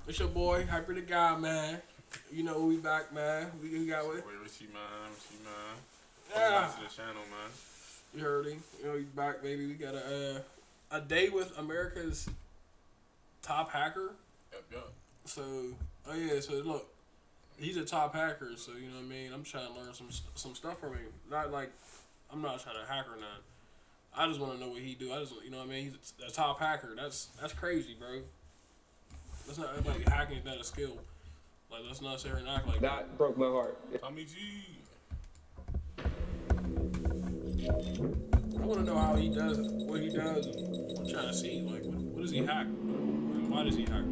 It's your boy, Hyper the Guy, man. You know we back, man. We got with. Wait, what's she, man? Welcome Yeah. back to the channel, man. You heard him. You know we back, baby. We got a day with America's top hacker. Yep. So, oh yeah. So look, he's a top hacker. So you know what I mean. I'm trying to learn some stuff from him. Not like I'm not trying to hack or nothing. I just want to know what he do. I just you know what I mean. He's a top hacker. That's crazy, bro. That's not like hacking is not a skill. Like let's not sit here and act like that. That broke my heart. Tommy G. I want to know how he does it, what he does. I'm trying to see, like, what does he hack? Why does he hack?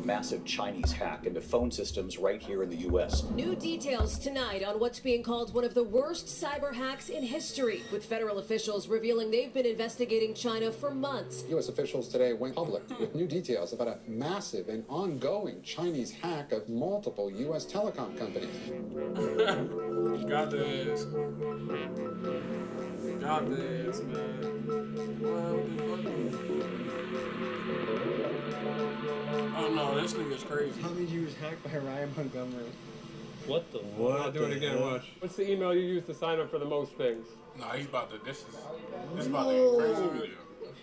Massive Chinese hack into phone systems right here in the U.S. New details tonight on what's being called one of the worst cyber hacks in history, with federal officials revealing they've been investigating China for months. U.S. officials today went public with new details about a massive and ongoing Chinese hack of multiple U.S. telecom companies. Got this. Got this, man. What the fuck? Oh no, this nigga's crazy. Tommy G was hacked by Ryan Montgomery. What the? What? I'll do it again. Watch. What's the email you use to sign up for the most things? Nah, he's about to. This is about to be a crazy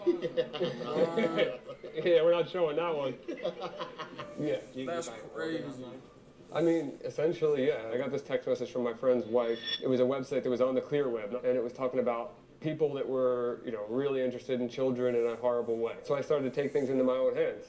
video. Yeah, we're not showing that one. Yeah. That's crazy. I mean, essentially, yeah. I got this text message from my friend's wife. It was a website that was on the clear web, and it was talking about people that were, really interested in children in a horrible way. So I started to take things into my own hands.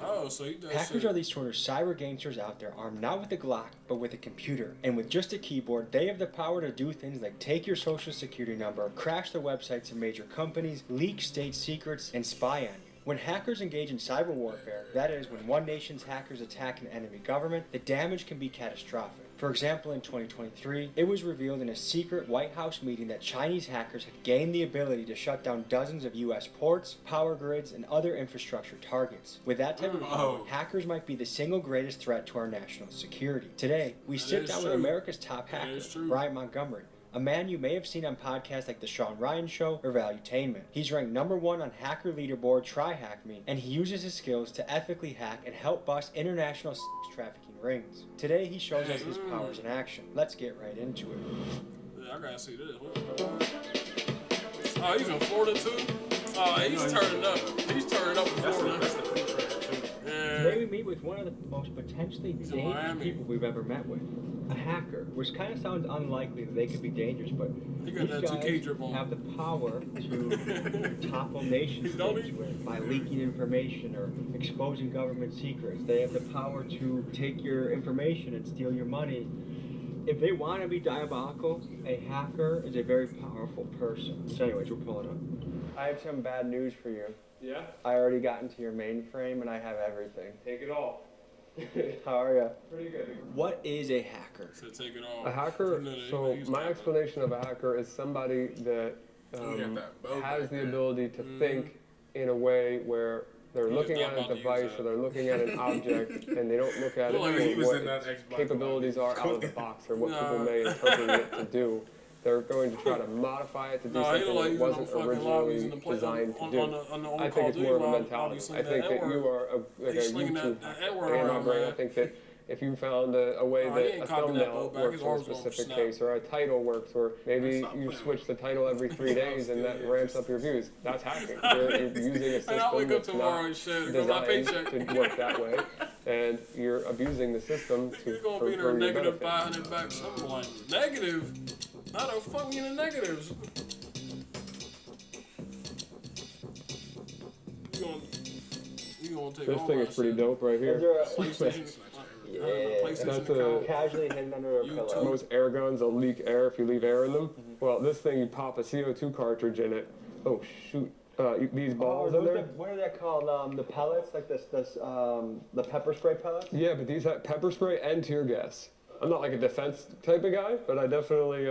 Oh, so he does Hackers shit. are these sort of cyber gangsters out there armed not with a Glock, but with a computer. And with just a keyboard, they have the power to do things like take your social security number, crash the websites of major companies, leak state secrets, and spy on you. When hackers engage in cyber warfare, that is, when one nation's hackers attack an enemy government, the damage can be catastrophic. For example, in 2023, it was revealed in a secret White House meeting that Chinese hackers had gained the ability to shut down dozens of U.S. ports, power grids, and other infrastructure targets. With that type of power, hackers might be the single greatest threat to our national security. Today, we sit down with America's top hacker, Ryan Montgomery, a man you may have seen on podcasts like The Sean Ryan Show or Valuetainment. He's ranked #1 on hacker leaderboard TryHackMe, and he uses his skills to ethically hack and help bust international sex trafficking rings. Today, he shows us his powers in action. Let's get right into it. Yeah, I gotta see this. Oh, he's in Florida too? Oh, he's turning up. He's turning up in Florida. That's the cool trailer too. Yeah. Today we meet with one of the most potentially in dangerous Miami. people we've ever met with. A hacker, which kind of sounds unlikely that they could be dangerous, but He got these that 2K guys drip on. have the power to topple nation Don't states he? by leaking information or exposing government secrets. They have the power to take your information and steal your money. If they want to be diabolical, a hacker is a very powerful person. So anyways, we're pulling up. I have some bad news for you. Yeah? I already got into your mainframe and I have everything. Take it all. How are you? Pretty good. What is a hacker? So take it off. A hacker, so my explanation of a hacker is somebody that has the ability to think in a way where they're looking at a device or they're looking at an object and they don't look at it for what its capabilities are out of the box or what people may interpret it to do. They're going to try to modify it to do something that it wasn't originally designed to do. I think it's more of a mentality. I think that you are like a YouTube gamer brain. I think that if you found a way that a thumbnail works for a specific case or a title works or maybe you switch the title every 3 days and that ramps up your views, that's hacking. You're using a system that's not designed to work that way and you're abusing the system You're gonna for be in a your negative benefit. 500 back. I'm like, negative? How the fuck you in the negatives? You gonna take This all thing my is pretty shit. dope right here. PlayStation. PlayStation That's account. Casually hidden under a pillow. Most air guns will leak air if you leave air in them. Well, this thing, you pop a CO2 cartridge in it. Oh, shoot. These balls in there? What are they called? The pellets, like the pepper spray pellets? Yeah, but these have pepper spray and tear gas. I'm not like a defense type of guy, but I definitely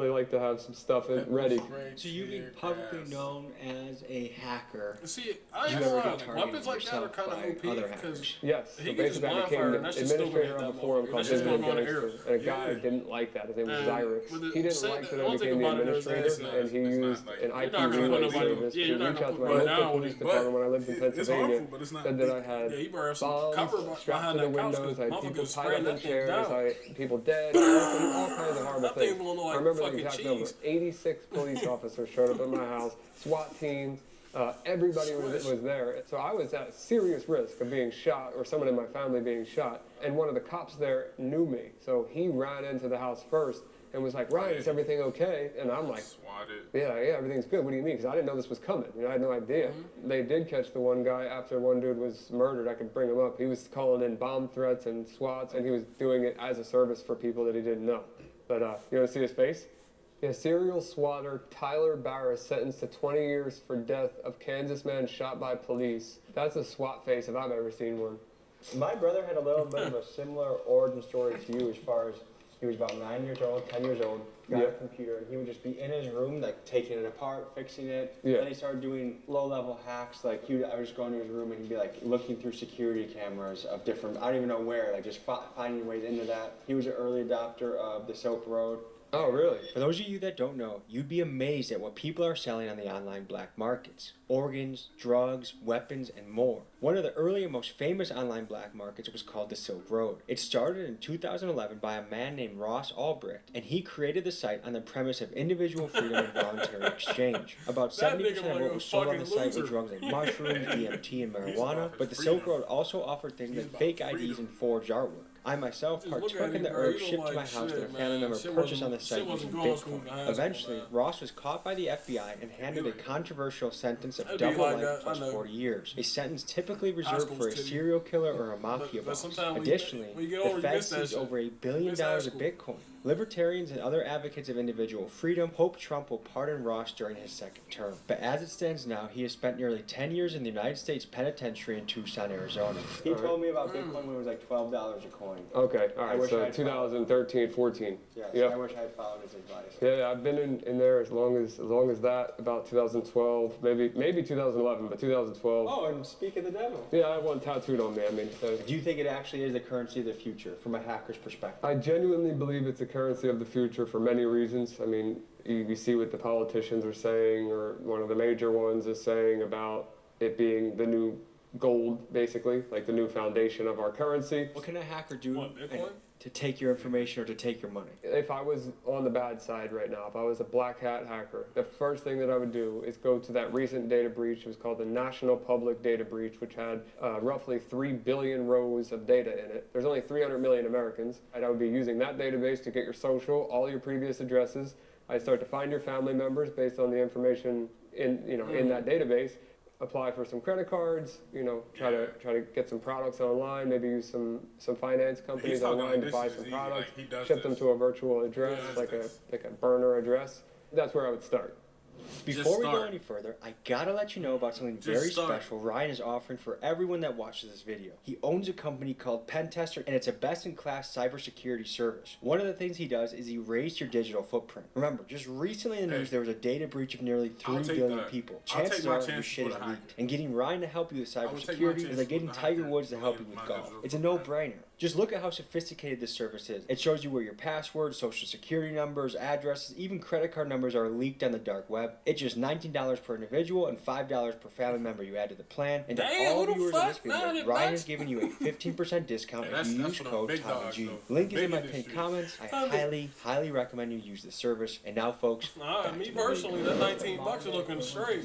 like to have some stuff ready. So you've been publicly known as a hacker. See, I ain't gonna lie, like, weapons like that are kind of OP because yes, so he can just basically I became blindfire the and that's just still gonna hit administrator of that a forum motherfucker. called That's just Digital gonna go in the air. Gangster, and a guy didn't like that. His name was And Zyrix. with the- He didn't saying like that- that I one thing became the about it is administrator, that and he used an you're IP not gonna relay put nobody- service yeah, to you're not reach gonna out to put my nobody local down police with it, department when I lived in it's Pennsylvania. harmful, but it's not Said that I had Yeah, you better have some cover bombs strapped behind to the that couch windows, I had people because tied motherfuckers up in spraying that thing chairs, down. I had people dead, all kinds of horrible That thing things. gonna look like I remember the fucking exact number. cheese. 86 police officers showed up at my house, SWAT team, everybody was there. So I was at serious risk of being shot or someone in my family being shot. And one of the cops there knew me. So he ran into the house first and was like, Ryan, is everything okay? And I'm like, Swatted. yeah, everything's good. What do you mean? Because I didn't know this was coming. You know, I had no idea. They did catch the one guy after one dude was murdered. I could bring him up. He was calling in bomb threats and SWATs, and he was doing it as a service for people that he didn't know. But you want to see his face? Yeah, serial swatter Tyler Barris sentenced to 20 years for death of Kansas man shot by police. That's a SWAT face if I've ever seen one. My brother had a little bit of a similar origin story to you as far as he was about 9 years old, 10 years old, got a computer, and he would just be in his room, like, taking it apart, fixing it. Yeah. Then he started doing low-level hacks, like, I would just go into his room and he'd be, like, looking through security cameras of different, I don't even know where, like, just finding ways into that. He was an early adopter of the Silk Road. Oh, really? For those of you that don't know, you'd be amazed at what people are selling on the online black markets. Organs, drugs, weapons, and more. One of the early and most famous online black markets was called the Silk Road. It started in 2011 by a man named Ross Ulbricht, and he created the site on the premise of individual freedom and voluntary exchange. About 70% of what was sold on the site were drugs like mushrooms, DMT, and marijuana, but the Silk Road also offered things like fake IDs and forged artwork. I myself partook in the herb shipped to my house that a family member purchased on the site using Bitcoin. Eventually, Ross was caught by the FBI and handed a controversial sentence of double life plus 40 years, a sentence typically reserved for a serial killer or a mafia boss. Additionally, the Fed seized over $1 billion of Bitcoin. Libertarians and other advocates of individual freedom hope Trump will pardon Ross during his second term. But as it stands now, he has spent nearly 10 years in the United States Penitentiary in Tucson, Arizona. He told me about Bitcoin when it was like $12 a coin. Okay, all right, so 2013, 14. Yes, Yep. I wish I had followed his advice. Yeah, I've been in there as long as that, about 2012, maybe 2011, but 2012. Oh, and speak of the devil. Yeah, I have one tattooed on me. I mean, Do you think it actually is the currency of the future from a hacker's perspective? I genuinely believe it's a currency of the future for many reasons. I mean, you see what the politicians are saying, or one of the major ones is saying about it being the new gold, basically, like the new foundation of our currency. What can a hacker do Bitcoin? to take your information or to take your money? If I was on the bad side right now, if I was a black hat hacker, the first thing that I would do is go to that recent data breach. It was called the National Public Data Breach, which had roughly 3 billion rows of data in it. There's only 300 million Americans, and I would be using that database to get your social, all your previous addresses. I'd start to find your family members based on the information in that database. Apply for some credit cards, try to get some products online, maybe use some finance companies online to buy some products, ship them to a virtual address, like a burner address. That's where I would start. Before we go any further, I gotta let you know about something very special Ryan is offering for everyone that watches this video. He owns a company called Pentester, and it's a best-in-class cybersecurity service. One of the things he does is erase your digital footprint. Remember, just recently in the news, there was a data breach of nearly 3 billion people. Chances are your shit is leaked. And getting Ryan to help you with cybersecurity is like getting Tiger Woods to help you with golf. It's a no-brainer. Just look at how sophisticated this service is. It shows you where your passwords, social security numbers, addresses, even credit card numbers are leaked on the dark web. It's just $19 per individual and $5 per family member you add to the plan. And to all viewers of this video, Ryan is giving you a 15% discount if you use code TOMG. Link is in my pinned comments. I highly recommend you use the service. And now, folks, me personally, that $19 is looking straight.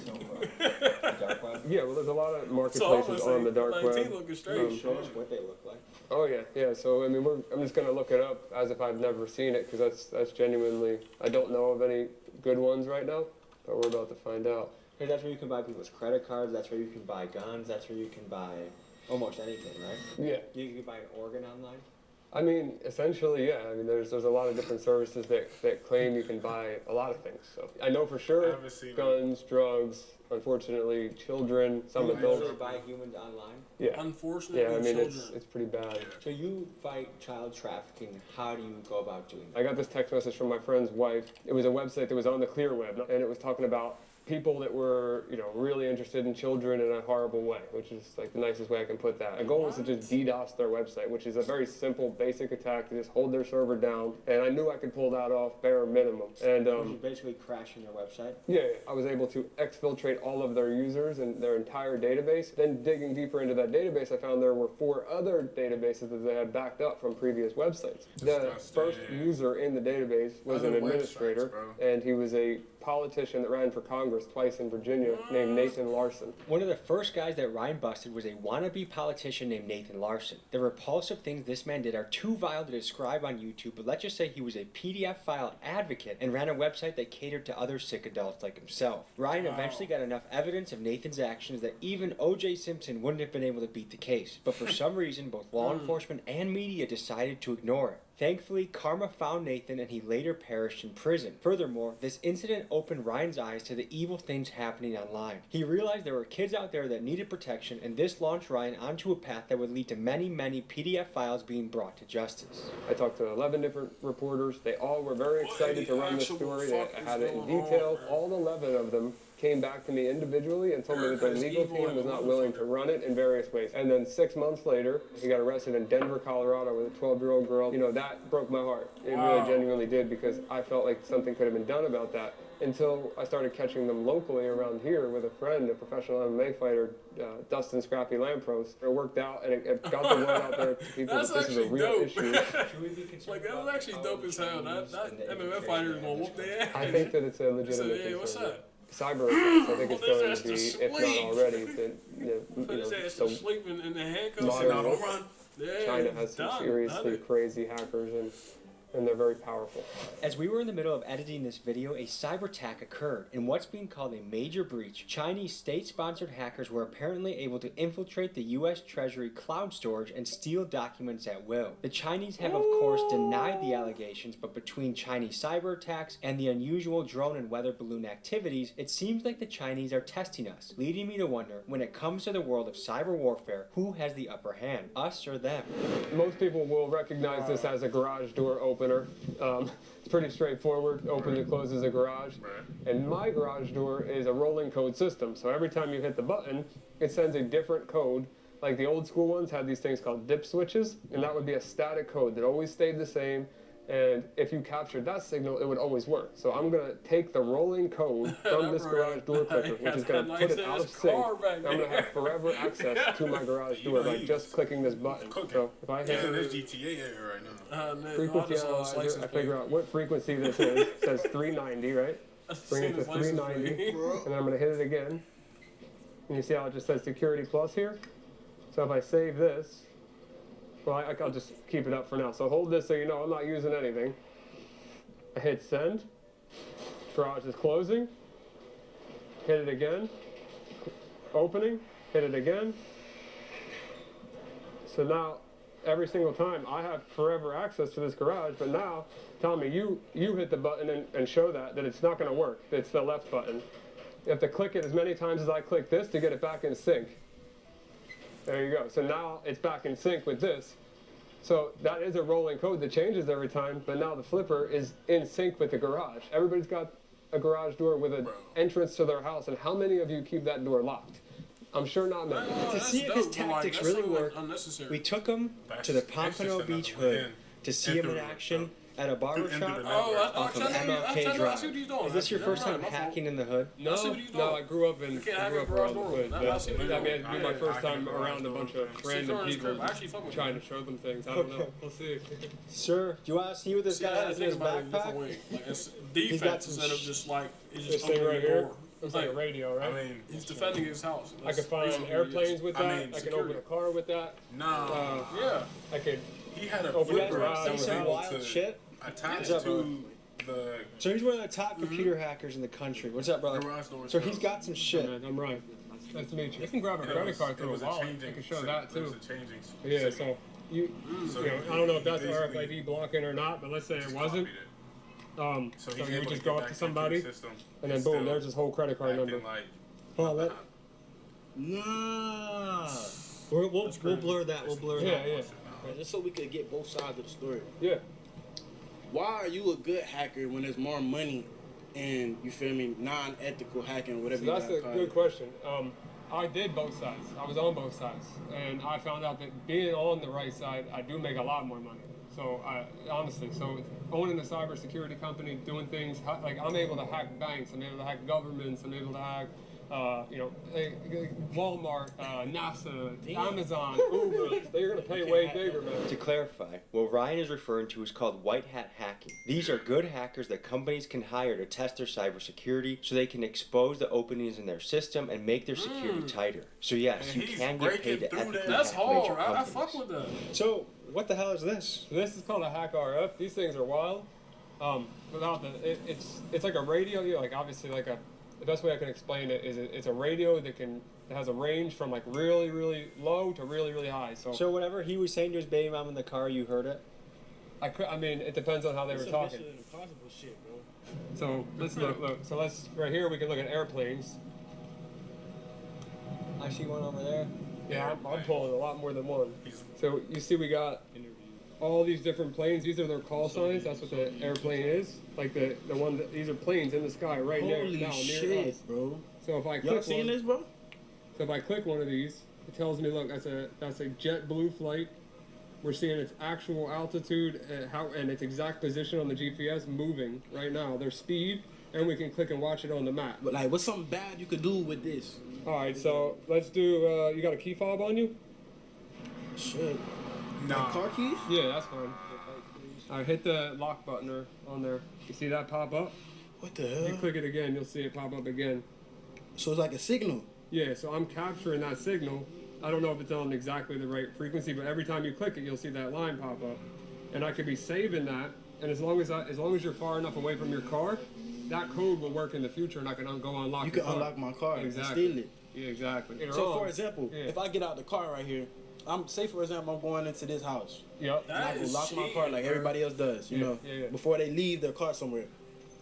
Yeah, well, there's a lot of marketplaces on the dark web. Looking straight. Show us what they look like. Oh yeah. So I mean, I'm just gonna look it up as if I've never seen it, because that's genuinely, I don't know of any good ones right now, but we're about to find out. Hey, that's where you can buy people's credit cards. That's where you can buy guns. That's where you can buy almost anything, right? Yeah. You can buy an organ online. I mean, essentially, yeah. I mean, there's a lot of different services that claim you can buy a lot of things. So I know for sure, guns, drugs, unfortunately, children, some adults. Really buy humans online? Yeah. Unfortunately, yeah. I mean, children. it's pretty bad. So you fight child trafficking. How do you go about doing that? I got this text message from my friend's wife. It was a website that was on the clear web, and it was talking about people that were, really interested in children in a horrible way, which is like the nicest way I can put that. The goal was to just DDoS their website, which is a very simple, basic attack to just hold their server down. And I knew I could pull that off bare minimum. And you basically crashing their website? Yeah, I was able to exfiltrate all of their users and their entire database. Then digging deeper into that database, I found there were 4 other databases that they had backed up from previous websites. The first user in the database was an administrator, and he was a politician that ran for Congress twice in Virginia named Nathan Larson. One of the first guys that Ryan busted was a wannabe politician named Nathan Larson. The repulsive things this man did are too vile to describe on YouTube, but let's just say he was a PDF file advocate and ran a website that catered to other sick adults like himself. Ryan eventually got enough evidence of Nathan's actions that even O.J. Simpson wouldn't have been able to beat the case. But for some reason, both law enforcement and media decided to ignore it. Thankfully, karma found Nathan and he later perished in prison. Furthermore, this incident opened Ryan's eyes to the evil things happening online. He realized there were kids out there that needed protection, and this launched Ryan onto a path that would lead to many, many PDF files being brought to justice. I talked to 11 different reporters. They all were very excited to run this story. They had it in detail. All 11 of them came back to me individually and told me that their legal team was not willing to run it in various ways. And then 6 months later, he got arrested in Denver, Colorado with a 12-year-old girl. That broke my heart. It really genuinely did, because I felt like something could have been done about that, until I started catching them locally around here with a friend, a professional MMA fighter, Dustin Scrappy Lampros. It worked out, and it got the word out there to people that this is a real issue. Like, that was actually dope as hell. That MMA fighter is going to whoop their ass. I think that it's a legitimate concern. Hey, what's that? Cyber attacks, I think it's going to be, if not already, so sleeping in the handcuffs. Modern China has some seriously crazy hackers, and they're very powerful. As we were in the middle of editing this video, a cyber attack occurred. In what's being called a major breach, Chinese state-sponsored hackers were apparently able to infiltrate the U.S. Treasury cloud storage and steal documents at will. The Chinese have, of course, denied the allegations, but between Chinese cyber attacks and the unusual drone and weather balloon activities, it seems like the Chinese are testing us, leading me to wonder, when it comes to the world of cyber warfare, who has the upper hand, us or them? Most people will recognize this as a garage door opener. It's pretty straightforward. Opens and closes a garage. And my garage door is a rolling code system. So every time you hit the button, it sends a different code. Like the old school ones had these things called dip switches, and that would be a static code that always stayed the same. And if you captured that signal, it would always work. So I'm going to take the rolling code from this garage door clicker, which is going to put it out of sync. I'm going to have forever access to my garage door by just clicking this button. So if I hit there's GTA right now. Frequency analyzer, I figure out what frequency this is. It says 390, right? Bring it to 390, and then I'm going to hit it again. And you see how it just says Security Plus here? So if I save this, well, I'll just keep it up for now. So hold this so you know I'm not using anything. I hit send. Garage is closing. Hit it again. Opening. Hit it again. So now, every single time, I have forever access to this garage, but now, Tommy, you hit the button and show that it's not going to work. It's the left button. You have to click it as many times as I click this to get it back in sync. There you go. So now it's back in sync with this. So that is a rolling code that changes every time, but now the flipper is in sync with the garage. Everybody's got a garage door with an entrance to their house, and how many of you keep that door locked? I'm sure not many. To see if his tactics really work, we took him to the Pompano Beach Hood to see him in action at a barber shop off of MLK Drive. Is this your first time hacking in the hood? No, I grew up around the hood. But I mean, it'd be my first time around a bunch of random people trying to show them things. I don't know. We'll see. Sir, do you want to see what this guy has in his backpack? He's got instead of just like, he's just this thing right here. It's like a radio, right? I mean, he's defending his house. I could find airplanes with that. I can open a car with that. No. Yeah. I could. He had a flipper that was some able wild to shit. attach to the. So he's one of the top computer hackers in the country. What's up, brother? Garage door. So he's got some shit. I'm right. Nice to meet you. You can grab a credit card through a wallet. I can show that too. Yeah, so you know, I don't know if that's RFID blocking or not, but let's say it wasn't. So you would just go up to somebody, and then boom, there's his whole credit card number. Nah. We'll blur that. We'll blur that. Yeah. Just so we could get both sides of the story. Yeah. Why are you a good hacker when there's more money and, you feel me, non-ethical hacking, whatever you That's a good question. I did both sides. I was on both sides. And I found out that being on the right side, I do make a lot more money. So, honestly, owning a cybersecurity company, doing things, like I'm able to hack banks, I'm able to hack governments, I'm able to hack, Walmart, NASA, Amazon, Uber. They're going to pay way bigger, man. To clarify, what Ryan is referring to is called white hat hacking. These are good hackers that companies can hire to test their cybersecurity so they can expose the openings in their system and make their security tighter. So yes, you can get paid to ethically That's hack major hard. I companies. fuck with that. So, what the hell is this? This is called a Hack RF. These things are wild. Without it's like a radio. Like obviously like the best way I can explain it is it's a radio that has a range from like really, really low to really, really high. So whatever he was saying to his baby mom in the car, you heard it? I mean, it depends on how they were talking. Mission Impossible shit, bro. So let's look. So right here we can look at airplanes. I see one over there. Yeah, I'm pulling a lot more than one. So you see we got all these different planes. These are their call signs. That's what the airplane is. Like the one these are planes in the sky right now near us. Bro. So if I Y'all click seeing one, this, bro? so if I click one of these, it tells me, look, that's a JetBlue flight. We're seeing its actual altitude and its exact position on the GPS moving right now. Their speed, and we can click and watch it on the map. But like, what's something bad you could do with this? All right, so let's do. You got a key fob on you? Shit. Nah. Like car keys? Yeah, that's fine. All right, hit the lock button on there. You see that pop up? What the hell? You click it again, you'll see it pop up again. So it's like a signal. Yeah, so I'm capturing that signal. I don't know if it's on exactly the right frequency, but every time you click it, you'll see that line pop up. And I could be saving that, and as long as you're far enough away from your car, that code will work in the future, and I can go unlock You your can car. unlock my car Exactly. and steal it. Yeah, exactly. So for example, if I get out the car right here, say for example I'm going into this house. Yep. And I will lock my car like everybody else does, you know, yeah. before they leave their car somewhere.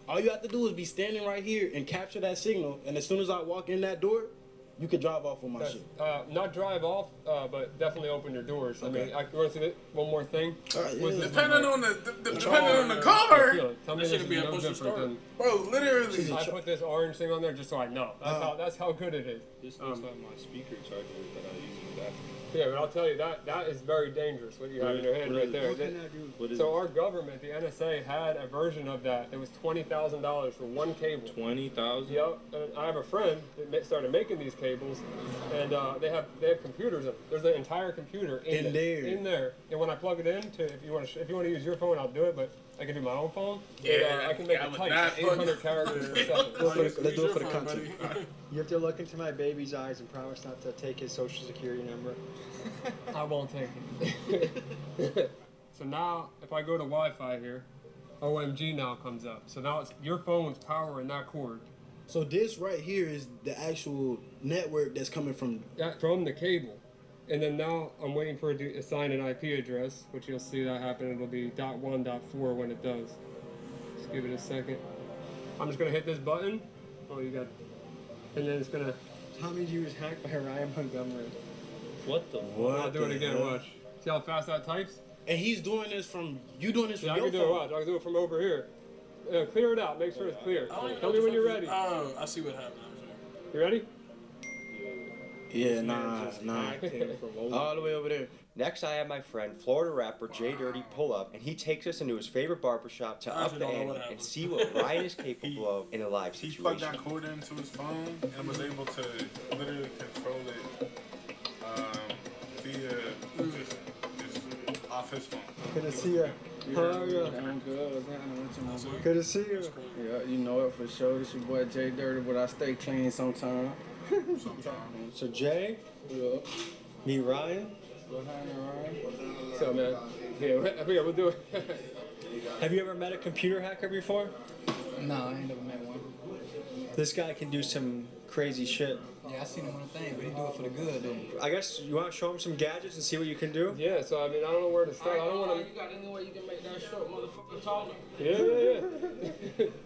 All you have to do is be standing right here and capture that signal, and as soon as I walk in that door, you can drive off with my shit. Not drive off, but definitely open your doors. Okay. I mean, you want to see one more thing? Depending on the car. Tell me That this should be is a no push to different start. than. Bro, literally. I put this orange thing on there just so I know. That's how good it is. This looks like my speaker charger that I use in the bathroom. Yeah, but I'll tell you that is very dangerous. What you have in your hand right there. So our government, the NSA, had a version of that. It was $20,000 for one cable. 20,000. Yep. And I have a friend that started making these cables, and they have computers. There's an entire computer in there. And when I plug it in, if you want to use your phone, I'll do it. But I can do my own phone. Yeah, I can make it type 800 characters per second. Let's do it for the content. You have to look into my baby's eyes and promise not to take his social security number. I won't take it. So now, if I go to Wi-Fi here, OMG now comes up. So now your phone's powering that cord. So this right here is the actual network that's coming from the cable. And then now I'm waiting for it to assign an IP address, which you'll see that happen. It'll be .1.4 when it does. Just give it a second. I'm just gonna hit this button. Oh, you got, and then it's gonna. Tommy G was hacked by Ryan Montgomery. What the? I'll do it again. Watch. See how fast that types? And he's doing this from you doing this from I your can do phone. it. Watch. I can do it from over here. Clear it out. Make sure it's clear. Tell me when you're ready. Oh, I see what happened. You ready? Yeah, nah. All the way over there. Next, I have my friend, Florida rapper Jay Dirty, pull up, and he takes us into his favorite barbershop to up the ante and see what Ryan is capable of in a live He situation. plugged that cord into his phone and was able to literally control it via just off his phone. Good to see you. How are you? I'm good. Good to see you. Yeah, you know it for sure. This your boy Jay Dirty, but I stay clean sometimes. So Jay, meet Ryan. So man, yeah, we'll do it. Have you ever met a computer hacker before? No, I ain't never met one. This guy can do some crazy shit. Yeah, I seen him on the thing, but he do it for the good, though. I guess you want to show him some gadgets and see what you can do? Yeah, so I mean, I don't know where to start. I don't want to. You got any way you can make that short motherfucker taller? Yeah.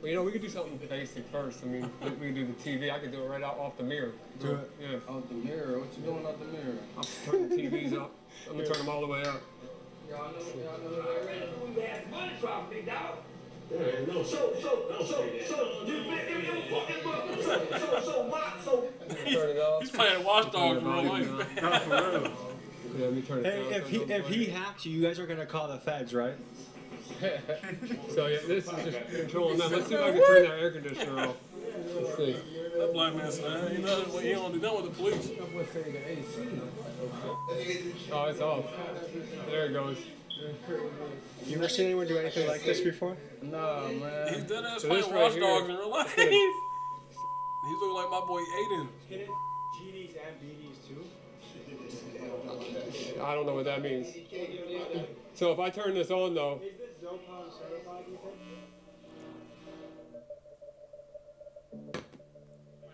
Well, you know, we could do something basic first. I mean, we could do the TV. I could do it right out off the mirror. Do it? Yeah. Off the mirror? What you doing off the mirror? I'm turning the TVs up. I'm gonna turn them all the way up. Y'all know who has money trouble, big dog. So you Turn it off. He's playing Watch Dogs in real life. Not for real. Yeah, let me turn it Hey, down. if he hacks you, you guys are gonna call the feds, right? So yeah, this is just controlling them. Let's see if I can turn that air conditioner off. Let's see. That black man said, you know, he don't do that with the police. Oh, it's off. There it goes. You ever seen anyone do anything like this before? Nah, man. He's dead ass So playing this right Watch here- Dogs in real life. He's looking like my boy Aiden. Hit it GDs and BDs too. I don't know what that means. So if I turn this on though, Is this Zopon certified, you think?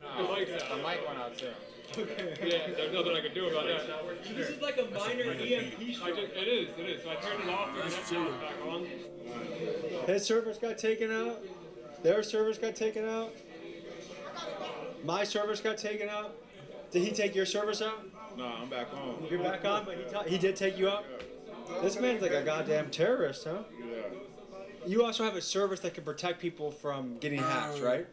the mic went out too. Yeah, there's nothing I can do about that. This is like a minor EMP It is. So I turned it off and then back on. His servers got taken out. Their servers got taken out. My servers got taken out. Did he take your servers out? No, I'm back on. You're back on, but he did take you out? This man's like a goddamn terrorist, huh? Yeah. You also have a service that can protect people from getting hacked, right?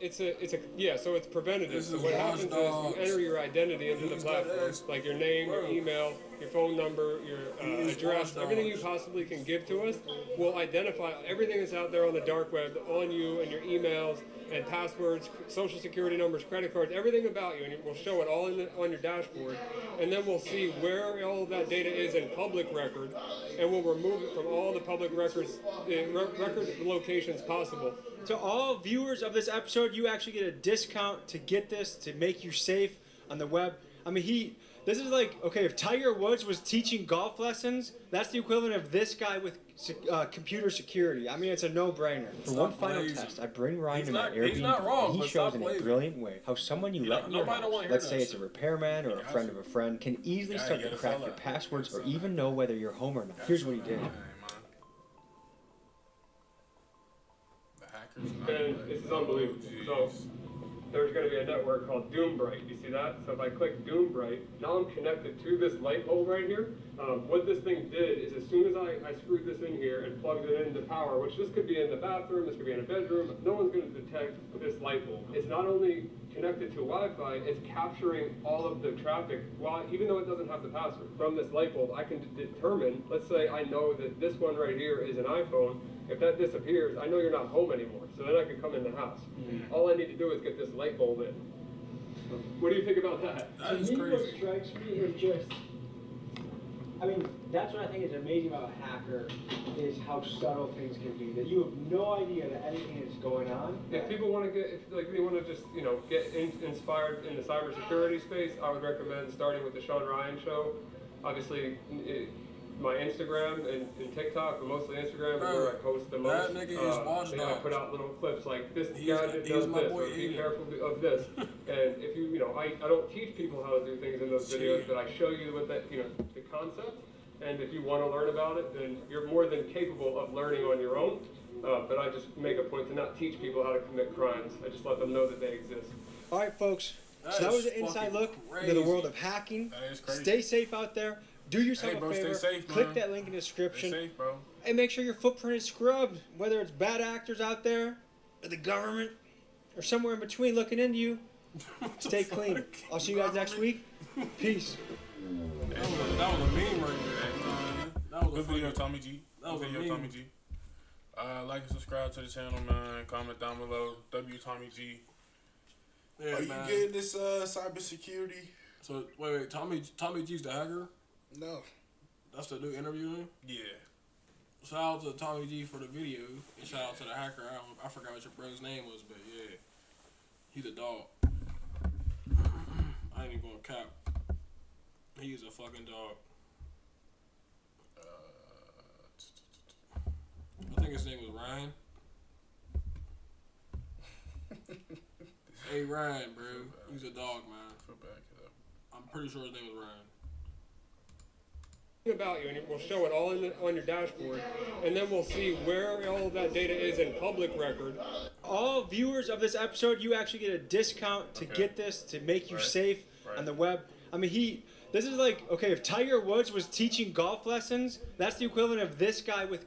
So it's preventative. This So is what happens is Watch you enter your identity into the He's got platform, this. like your name, your email, your phone number, your He's address, Watch everything you Dogs. possibly can give to us. We'll identify everything that's out there on the dark web on you and your emails and passwords, social security numbers, credit cards, everything about you, and we'll show it all on your dashboard. And then we'll see where all of that data is in public record, and we'll remove it from all the public record locations possible. To all viewers of this episode, you actually get a discount to get this, to make you safe on the web. I mean, this is like, okay, if Tiger Woods was teaching golf lessons, that's the equivalent of this guy with computer security. I mean, it's a no-brainer. For one final blazing. test, I bring Ryan He's to my not- Airbnb, he's not wrong, and he but shows stop in a blazing. brilliant way how someone you let in your nobody don't wanna house, hear let's that say it's a shit. repairman or a friend of a friend, can easily start to crack your passwords or even know whether you're home or not. Here's what he did. And this is unbelievable. So there's going to be a network called Doombright. You see that? So if I click Doombright, now I'm connected to this light bulb right here. What this thing did is as soon as I screwed this in here and plugged it into power, which this could be in the bathroom, this could be in a bedroom, no one's going to detect this light bulb. It's not only connected to Wi-Fi, it's capturing all of the traffic, even though it doesn't have the password. From this light bulb, I can determine, let's say I know that this one right here is an iPhone. If that disappears, I know you're not home anymore, so then I can come in the house. All I need to do is get this light bulb in. What do you think about that? That is To me, crazy. what strikes me is just, I mean, that's what I think is amazing about a hacker, is how subtle things can be. That you have no idea that anything is going on. If people want to get, if they want to just, get inspired in the cybersecurity space, I would recommend starting with the Sean Ryan Show. Obviously, my Instagram and TikTok, but mostly Instagram is where I post the most. That nigga is Watch I Dogs. put out little clips like this He's- gadget he's does my this, boy or be Aiden. careful of this. And if I don't teach people how to do things in those videos, but I show you what the concept. And if you want to learn about it, then you're more than capable of learning on your own. But I just make a point to not teach people how to commit crimes. I just let them know that they exist. All right, folks. So that was an inside look into the world of hacking. That is crazy. Stay safe out there. Do yourself Hey, bro, a stay favor. safe, Click man. that link in the description. Stay safe, bro. And make sure your footprint is scrubbed. Whether it's bad actors out there, or the government, or somewhere in between looking into you. Stay clean. I'll see you guys next week. Peace. That was a meme right there. That was a Good video, fucking- Tommy G. That was Good a video, meme. Tommy G. Like and subscribe to the channel, man. Comment down below. W Tommy G. Yeah, Are you man. getting this cybersecurity? So wait, Tommy G's the hacker? No. That's the new interview name? Yeah. Shout out to Tommy G for the video, and shout out to the hacker. I forgot what your bro's name was, but yeah, he's a dog. I ain't even gonna cap. He's a fucking dog. I think his name was Ryan. Hey, Ryan, bro. He's a dog, man. Feel bad, kiddo. I'm pretty sure his name was Ryan. About you, and we'll show it all on your dashboard, and then we'll see where all of that data is in public record. All viewers of this episode, you actually get a discount to get this, to make you safe on the web. I mean, this is like, okay, if Tiger Woods was teaching golf lessons, that's the equivalent of this guy with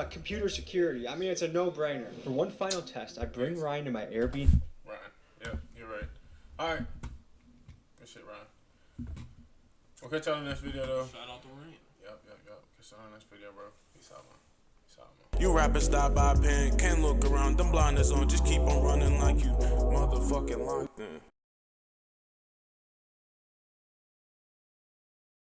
computer security. I mean, it's a no-brainer. For one final test, I bring Ryan to my Airbnb. Ryan, yeah, you're right. All right. Good shit, Ryan. We'll catch y'all in the next video, though. Shout out to Ryan. Yep. Catch y'all in the next video, bro. Peace out, man. You rappers stop by pen, can't look around, them blinders on, just keep on running like you motherfucking locked in.